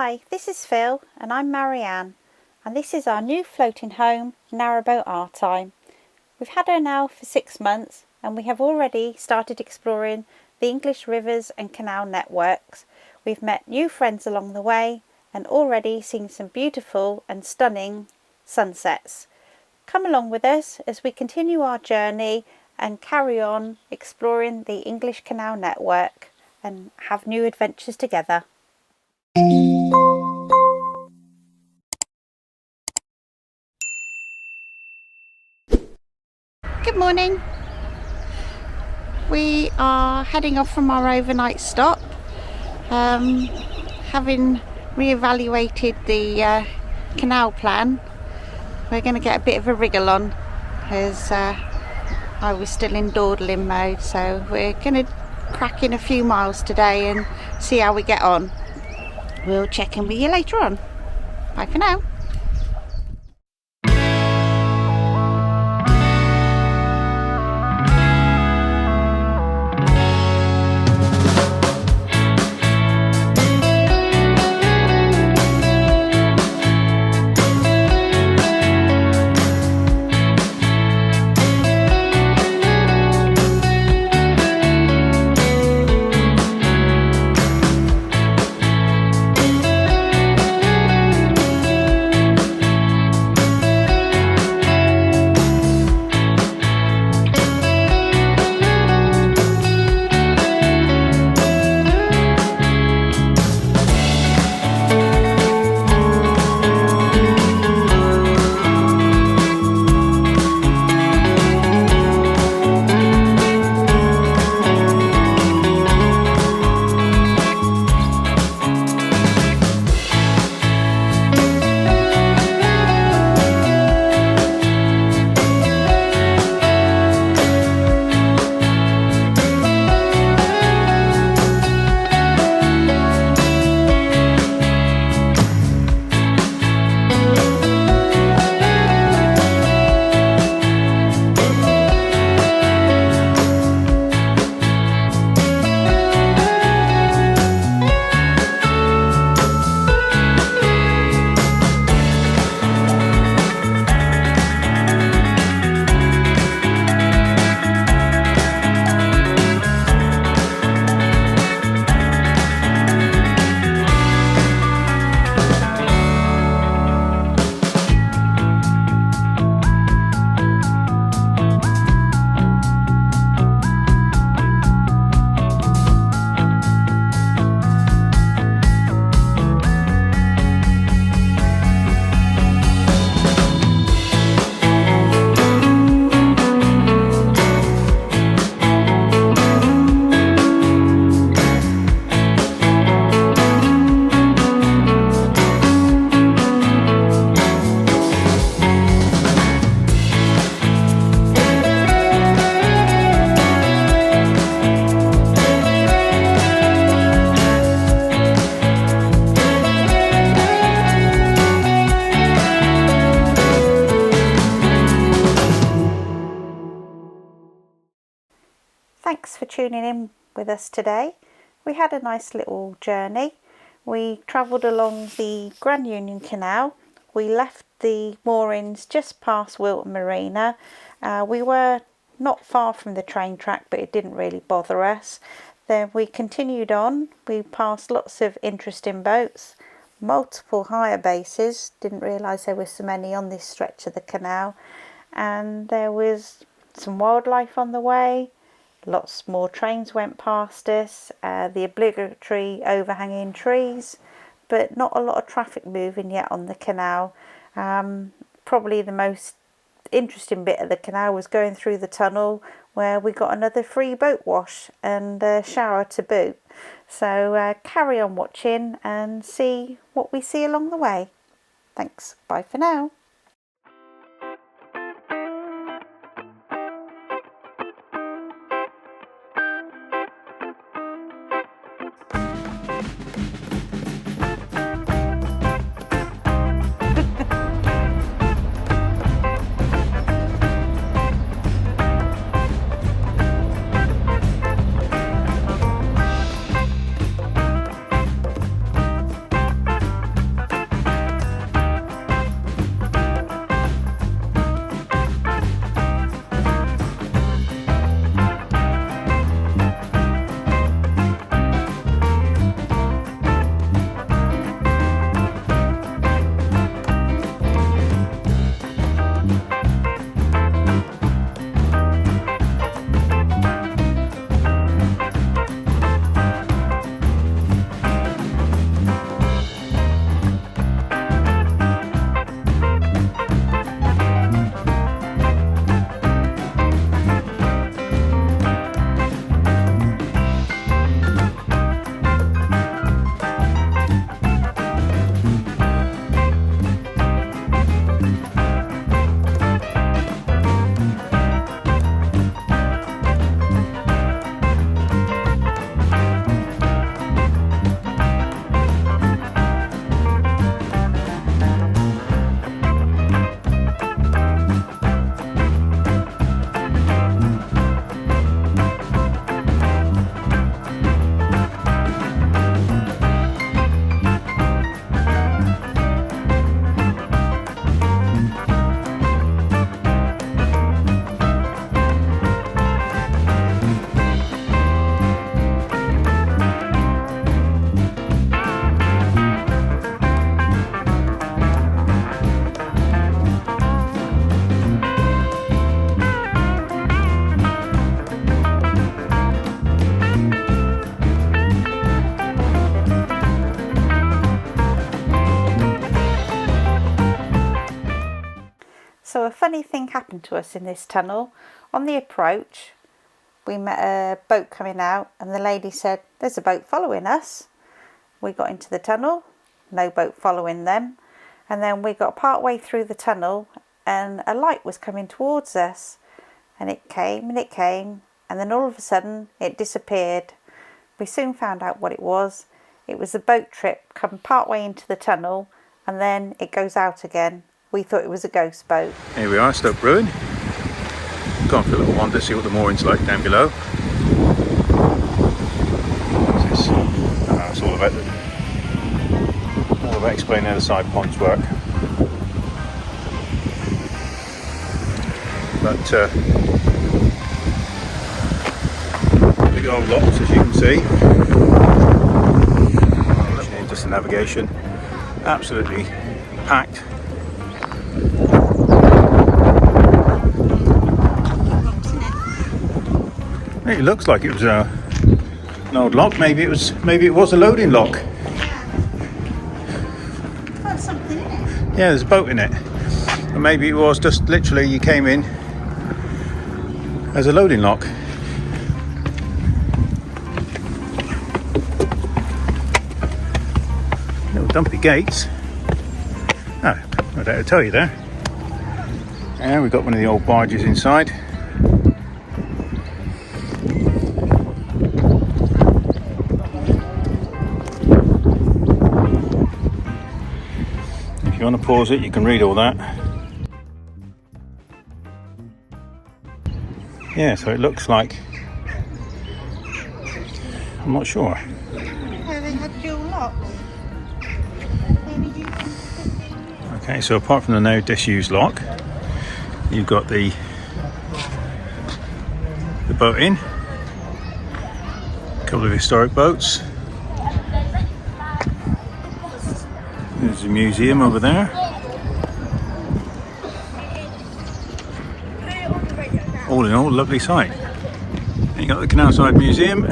Hi, this is Phil and I'm Marianne, and this is our new floating home narrowboat our time. We've had her now for 6 months and we have already started exploring the English rivers and canal networks. We've met new friends along the way and already seen some beautiful and stunning sunsets. Come along with us as we continue our journey and carry on exploring the English canal network and have new adventures together. Good morning. We are heading off from our overnight stop, having re-evaluated the canal plan. We're going to get a bit of a wriggle on as I was still in dawdling mode, so we're going to crack in a few miles today and see how we get on. We'll check in with you later on. Bye for now. Thanks for tuning in with us today. We had a nice little journey. We travelled along the Grand Union Canal. We left the moorings just past Wilton Marina. We were not far from the train track, but it didn't really bother us. Then we continued on. We passed lots of interesting boats, multiple hire bases. Didn't realise there were so many on this stretch of the canal. And there was some wildlife on the way. Lots more trains went past us, the obligatory overhanging trees, but not a lot of traffic moving yet on the canal. Probably the most interesting bit of the canal was going through the tunnel, where we got another free boat wash and a shower to boot. So carry on watching and see what we see along the way. Thanks, bye for now. funny thing happened to us in this tunnel. On the approach, we met a boat coming out and the lady said, "There's a boat following us." We got into the tunnel, no boat following them. And then we got part way through the tunnel and a light was coming towards us. And it came and it came, and then all of a sudden it disappeared. We soon found out what it was. It was a boat trip come part way into the tunnel and then it goes out again. We thought it was a ghost boat. Here we are, Stoke Bruerne. Gone for a little wander, see what the mooring's like down below. It's all about explaining how the side ponds work. But big old locks, as you can see. Just the navigation, absolutely packed. It looks like it was an old lock. Maybe it was a loading lock. Oh, something in it. Yeah, there's a boat in it. Or maybe it was just literally you came in as a loading lock. Little dumpy gates. Oh, I don't tell you there. Yeah, we've got one of the old barges inside. If you want to pause it, you can read all that. Yeah, so it looks like, I'm not sure. Yeah, they had dual locks. Okay, so apart from the now disused lock, you've got the boat in, a couple of historic boats. There's a museum over there. All in all, lovely sight. And you got the Canalside Museum.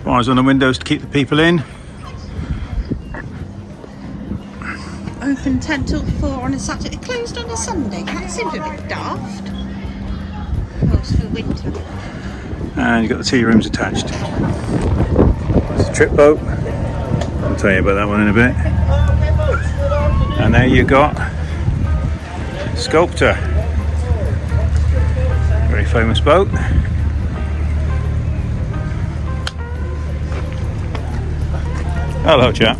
Bars on the windows to keep the people in. Open 10 till 4 on a Saturday, closed on a Sunday. That seems a bit daft. Oh, it's for winter. And you've got the tea rooms attached. It's a trip boat. I'll tell you about that one in a bit. And there you got Sculptor. Very famous boat. Hello, chap.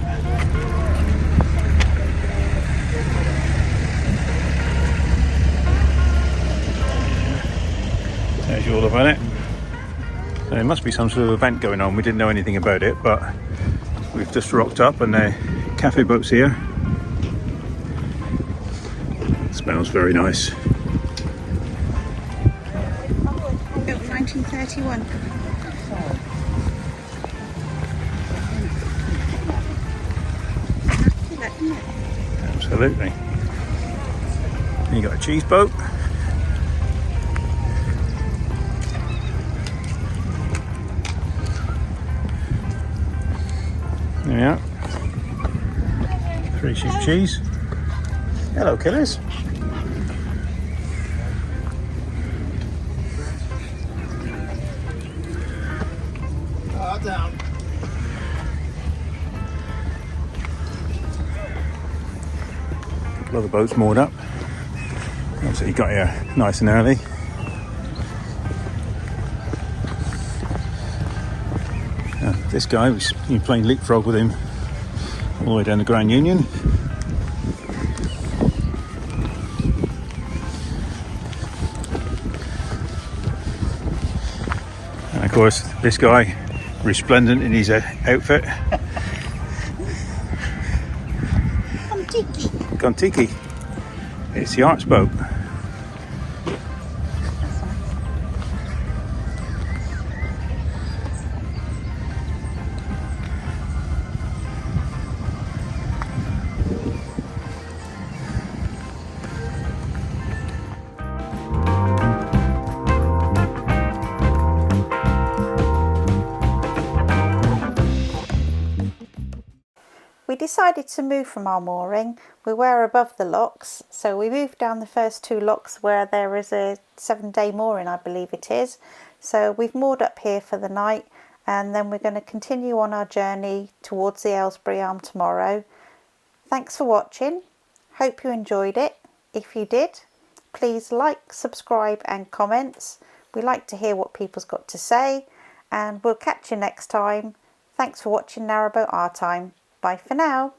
There's you all about it. So there must be some sort of event going on. We didn't know anything about it, but we've just rocked up and the cafe boat's here. It smells very nice. Built 1931. Absolutely. And you got a cheese boat. There we are. 3 sheep cheese. Hello, killers. Down. A couple of the boats moored up. Obviously, you got here nice and early. This guy was playing leapfrog with him all the way down the Grand Union. And of course, this guy, resplendent in his outfit. Kontiki. It's the arts boat. We decided to move from our mooring. We were above the locks, so we moved down the first 2 locks where there is a 7-day mooring, I believe it is. So we've moored up here for the night, and then we're going to continue on our journey towards the Aylesbury Arm tomorrow. Thanks for watching. Hope you enjoyed it. If you did, please like, subscribe and comments. We like to hear what people's got to say, and we'll catch you next time. Thanks for watching Narrowboat Our Time. Bye for now.